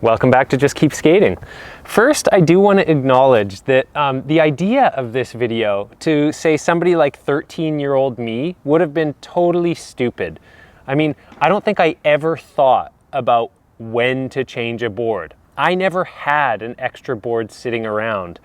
Welcome back to Just Keep Skating. First, I do want to acknowledge that the idea of this video to say somebody like 13-year-old me would have been totally stupid. I mean, I don't think I ever thought about when to change a board. I never had an extra board sitting around.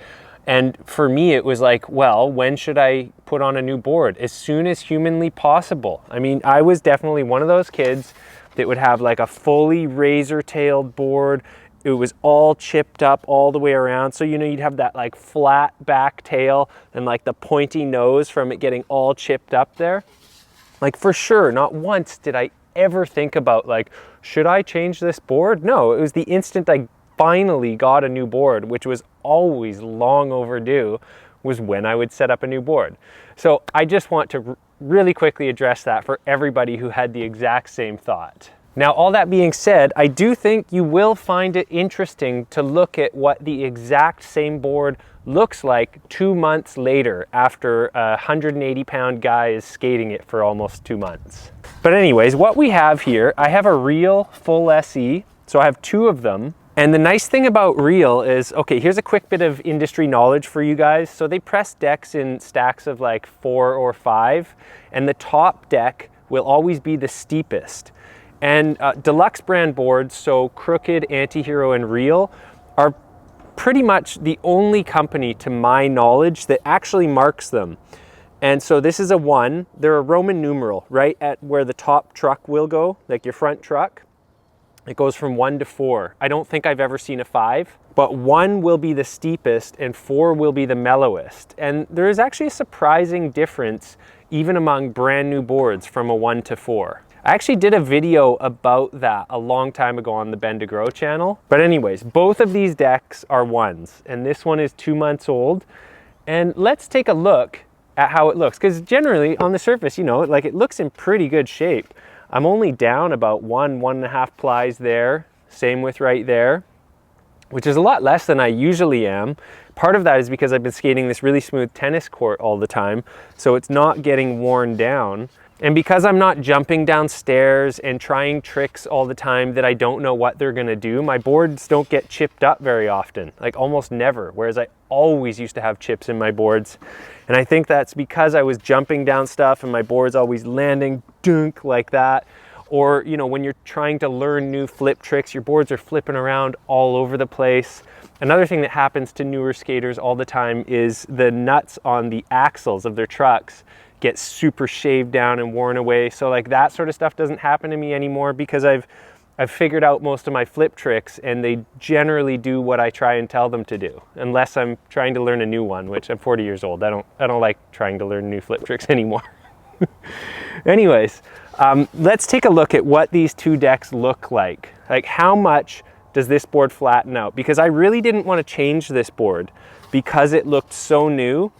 And for me, it was like, well, when should I put on a new board? As soon as humanly possible. I mean, I was definitely one of those kids that would have like a fully razor-tailed board. It was all chipped up all the way around. So, you know, you'd have that like flat back tail and like the pointy nose from it getting all chipped up there. Like for sure, not once did I ever think about like, should I change this board? No, it was the instant I finally got a new board, which was always long overdue, was when I would set up a new board. So I just want to really quickly address that for everybody who had the exact same thought. Now, all that being said, I do think you will find it interesting to look at what the exact same board looks like 2 months later after a 180-pound guy is skating it for almost 2 months. But anyways, what we have here, I have a Reel full SE, so I have 2 of them. And the nice thing about Reel is, okay, here's a quick bit of industry knowledge for you guys. So they press decks in stacks of like 4 or 5, and the top deck will always be the steepest. And deluxe brand boards, so Crooked, Antihero, and Reel, are pretty much the only company to my knowledge that actually marks them. And so this is a 1, they're a Roman numeral, right at where the top truck will go, like your front truck. It goes from 1 to 4. I don't think I've ever seen a 5, but 1 will be the steepest and 4 will be the mellowest. And there is actually a surprising difference even among brand new boards from a 1 to 4. I actually did a video about that a long time ago on the Bend to Grow channel. But anyways, both of these decks are 1s, and this one is 2 months old. And let's take a look at how it looks, because generally on the surface, you know, like it looks in pretty good shape. I'm only down about 1.5 plies there. Same with right there, which is a lot less than I usually am. Part of that is because I've been skating this really smooth tennis court all the time, so it's not getting worn down. And because I'm not jumping downstairs and trying tricks all the time that I don't know what they're gonna do, my boards don't get chipped up very often, like almost never, whereas I always used to have chips in my boards. And I think that's because I was jumping down stuff and my board's always landing dunk like that. Or, you know, when you're trying to learn new flip tricks, your boards are flipping around all over the place. Another thing that happens to newer skaters all the time is the nuts on the axles of their trucks get super shaved down and worn away. So like that sort of stuff doesn't happen to me anymore because I've figured out most of my flip tricks and they generally do what I try and tell them to do, unless I'm trying to learn a new one, which I'm 40 years old. I don't like trying to learn new flip tricks anymore. Anyways, let's take a look at what these 2 decks look like. Like how much does this board flatten out? Because I really didn't want to change this board because it looked so new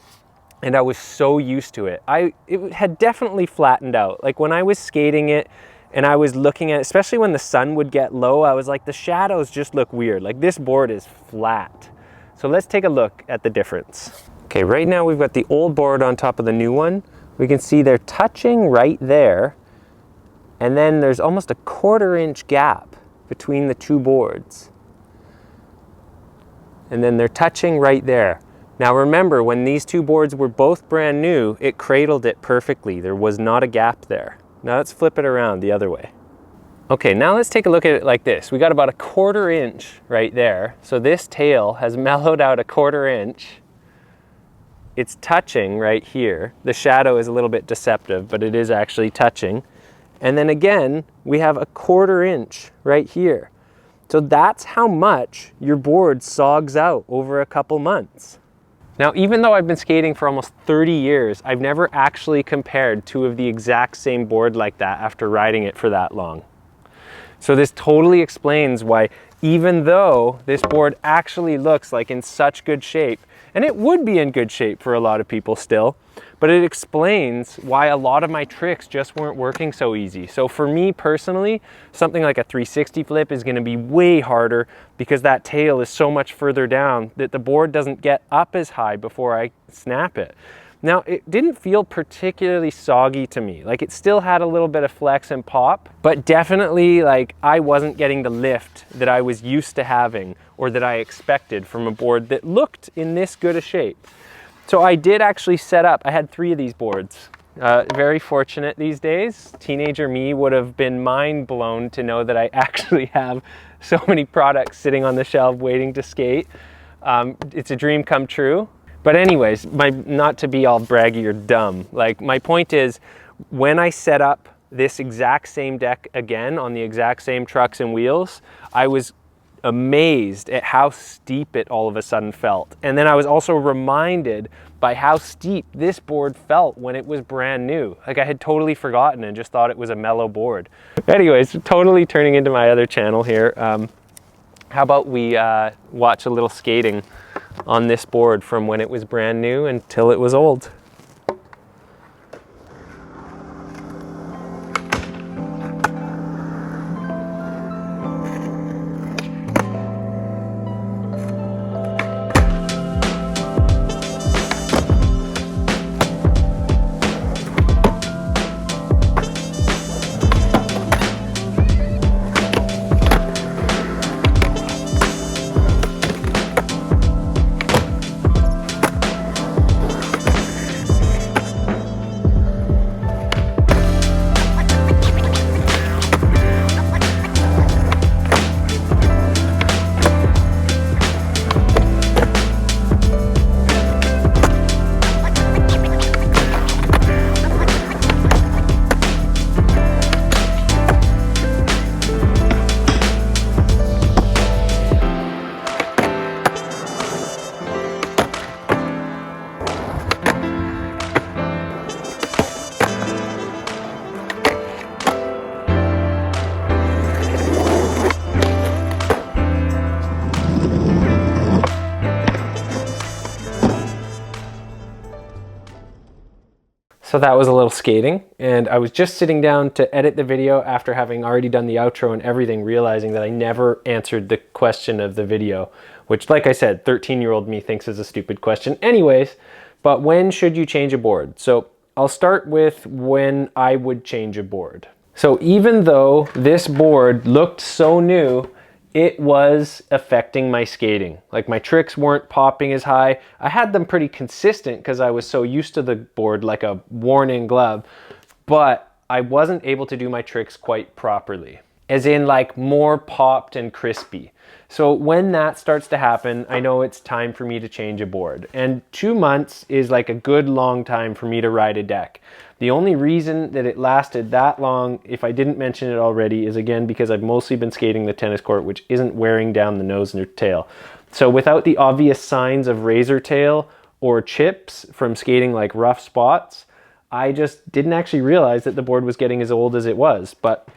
and I was so used to it. It had definitely flattened out. Like when I was skating it and I was looking at it, especially when the sun would get low, I was like, the shadows just look weird. Like this board is flat. So let's take a look at the difference. Okay, right now we've got the old board on top of the new one. We can see they're touching right there. And then there's almost a 1/4 inch gap between the 2 boards. And then they're touching right there. Now remember, when these 2 boards were both brand new, it cradled it perfectly. There was not a gap there. Now let's flip it around the other way. Okay, now let's take a look at it like this. We got about a 1/4 inch right there. So this tail has mellowed out a 1/4 inch. It's touching right here. The shadow is a little bit deceptive, but it is actually touching. And then again, we have a 1/4 inch right here. So that's how much your board sogs out over a couple months. Now, even though I've been skating for almost 30 years, I've never actually compared 2 of the exact same board like that after riding it for that long. So this totally explains why, even though this board actually looks like in such good shape, and it would be in good shape for a lot of people still, but it explains why a lot of my tricks just weren't working so easy. So for me personally, something like a 360 flip is gonna be way harder because that tail is so much further down that the board doesn't get up as high before I snap it. Now, it didn't feel particularly soggy to me. Like, it still had a little bit of flex and pop, but definitely, like, I wasn't getting the lift that I was used to having or that I expected from a board that looked in this good a shape. So I did actually set up, I had 3 of these boards. Very fortunate these days. Teenager me would have been mind blown to know that I actually have so many products sitting on the shelf waiting to skate. It's a dream come true. But anyways, not to be all braggy or dumb, like my point is, when I set up this exact same deck again on the exact same trucks and wheels, I was amazed at how steep it all of a sudden felt. And then I was also reminded by how steep this board felt when it was brand new. Like, I had totally forgotten and just thought it was a mellow board. Anyways, totally turning into my other channel here. How about we watch a little skating on this board from when it was brand new until it was old. So that was a little skating, and I was just sitting down to edit the video after having already done the outro and everything, realizing that I never answered the question of the video, which, like I said, 13-year-old me thinks is a stupid question anyways. But when should you change a board? So I'll start with when I would change a board. So even though this board looked so new, it was affecting my skating. Like, my tricks weren't popping as high. I had them pretty consistent because I was so used to the board, like a worn-in glove, but I wasn't able to do my tricks quite properly, as in like more popped and crispy. So when that starts to happen, I know it's time for me to change a board. And 2 months is like a good long time for me to ride a deck. The only reason that it lasted that long, if I didn't mention it already, is again because I've mostly been skating the tennis court, which isn't wearing down the nose and tail. So without the obvious signs of razor tail or chips from skating like rough spots, I just didn't actually realize that the board was getting as old as it was. But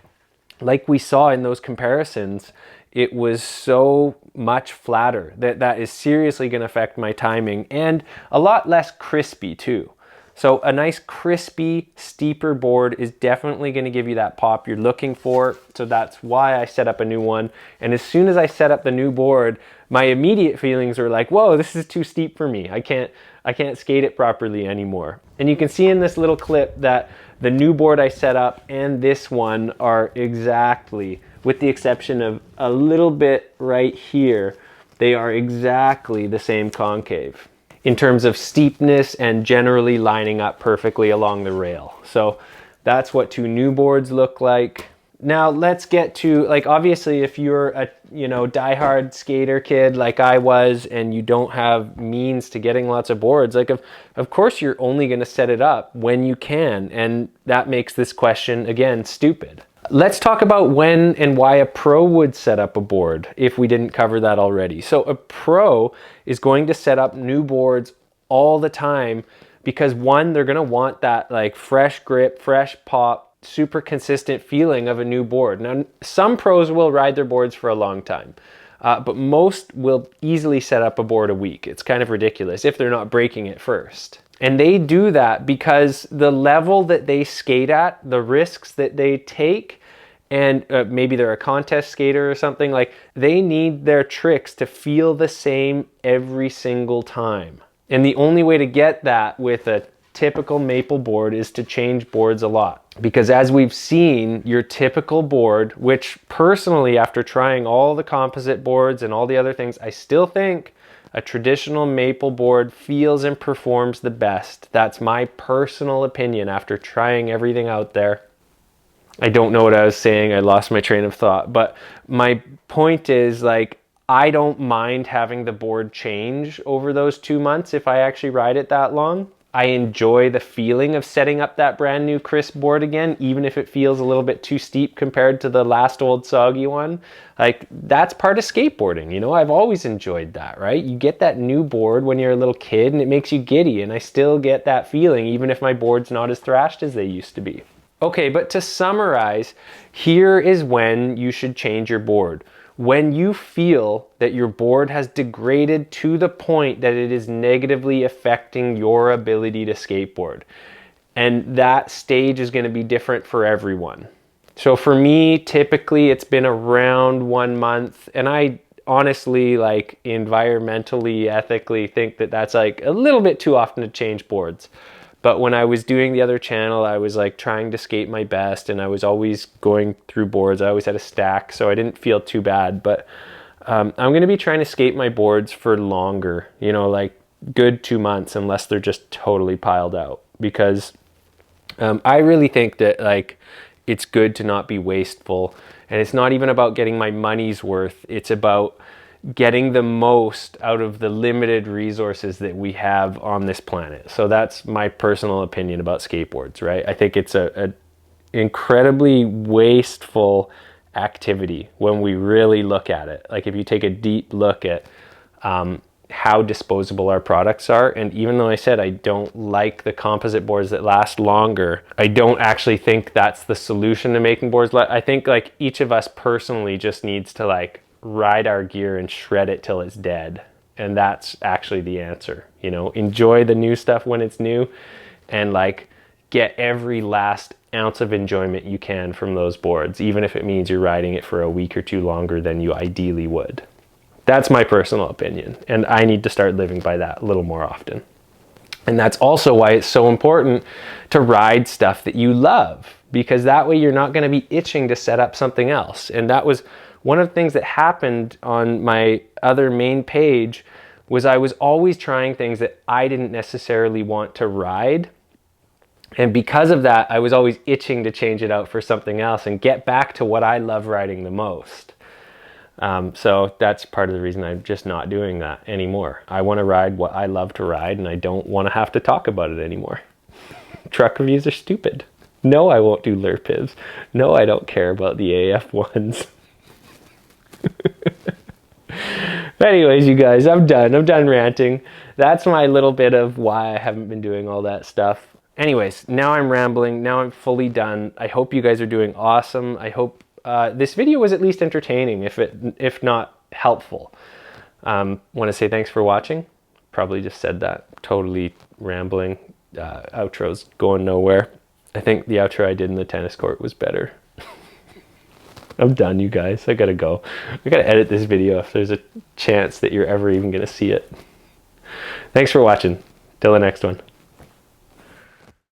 like we saw in those comparisons, it was so much flatter that is seriously going to affect my timing, and a lot less crispy too. So a nice crispy, steeper board is definitely going to give you that pop you're looking for. So that's why I set up a new one. And as soon as I set up the new board, my immediate feelings were like, whoa, this is too steep for me. I can't skate it properly anymore. And you can see in this little clip that the new board I set up and this one are exactly, with the exception of a little bit right here, they are exactly the same concave in terms of steepness and generally lining up perfectly along the rail. So that's what 2 new boards look like. Now let's get to, like, obviously if you're a, diehard skater kid like I was and you don't have means to getting lots of boards, like of course you're only going to set it up when you can, and that makes this question again stupid. Let's talk about when and why a pro would set up a board if we didn't cover that already. So a pro is going to set up new boards all the time because, one, they're going to want that like fresh grip, fresh pop, super consistent feeling of a new board. Now, some pros will ride their boards for a long time, but most will easily set up a board a week. It's kind of ridiculous if they're not breaking it first. And they do that because the level that they skate at, the risks that they take, and maybe they're a contest skater or something, like they need their tricks to feel the same every single time. And the only way to get that with a typical maple board is to change boards a lot. Because as we've seen, your typical board, which personally, after trying all the composite boards and all the other things, I still think a traditional maple board feels and performs the best. That's my personal opinion after trying everything out there. I don't know what I was saying. I lost my train of thought. But my point is, like, I don't mind having the board change over those 2 months if I actually ride it that long. I enjoy the feeling of setting up that brand new crisp board again, even if it feels a little bit too steep compared to the last old soggy one. Like, that's part of skateboarding, you know? I've always enjoyed that, right? You get that new board when you're a little kid and it makes you giddy, and I still get that feeling even if my board's not as thrashed as they used to be. Okay, but to summarize, here is when you should change your board. When you feel that your board has degraded to the point that it is negatively affecting your ability to skateboard. And that stage is going to be different for everyone. So for me, typically it's been around 1 month, and I honestly, like, environmentally, ethically think that that's like a little bit too often to change boards. But when I was doing the other channel, I was like trying to skate my best, and I was always going through boards. I always had a stack, so I didn't feel too bad. But I'm going to be trying to skate my boards for longer, you know, like good 2 months, unless they're just totally piled out. Because I really think that, like, it's good to not be wasteful. And it's not even about getting my money's worth. It's about getting the most out of the limited resources that we have on this planet. So that's my personal opinion about skateboards, right? I think it's a incredibly wasteful activity when we really look at it. Like, if you take a deep look at how disposable our products are, and even though I said I don't like the composite boards that last longer, I don't actually think that's the solution to making boards. I think, like, each of us personally just needs to, like, ride our gear and shred it till it's dead, and that's actually the answer. You know, enjoy the new stuff when it's new, and like get every last ounce of enjoyment you can from those boards, even if it means you're riding it for a week or two longer than you ideally would. That's my personal opinion, and I need to start living by that a little more often. And that's also why it's so important to ride stuff that you love, because that way you're not going to be itching to set up something else. And that was one of the things that happened on my other main page, was I was always trying things that I didn't necessarily want to ride. And because of that, I was always itching to change it out for something else and get back to what I love riding the most. So that's part of the reason I'm just not doing that anymore. I want to ride what I love to ride, and I don't want to have to talk about it anymore. Truck reviews are stupid. No, I won't do Lurpives. No, I don't care about the AF1s. Anyways, you guys, I'm done ranting. That's my little bit of why I haven't been doing all that stuff. Anyways, now I'm rambling. Now I'm fully done. I hope you guys are doing awesome. I hope this video was at least entertaining, if not helpful. Want to say thanks for watching. Probably just said that. Totally rambling. Outro's going nowhere. I think the outro I did in the tennis court was better. I'm done, you guys. I gotta go. I gotta edit this video if there's a chance that you're ever even gonna see it. Thanks for watching. Till the next one.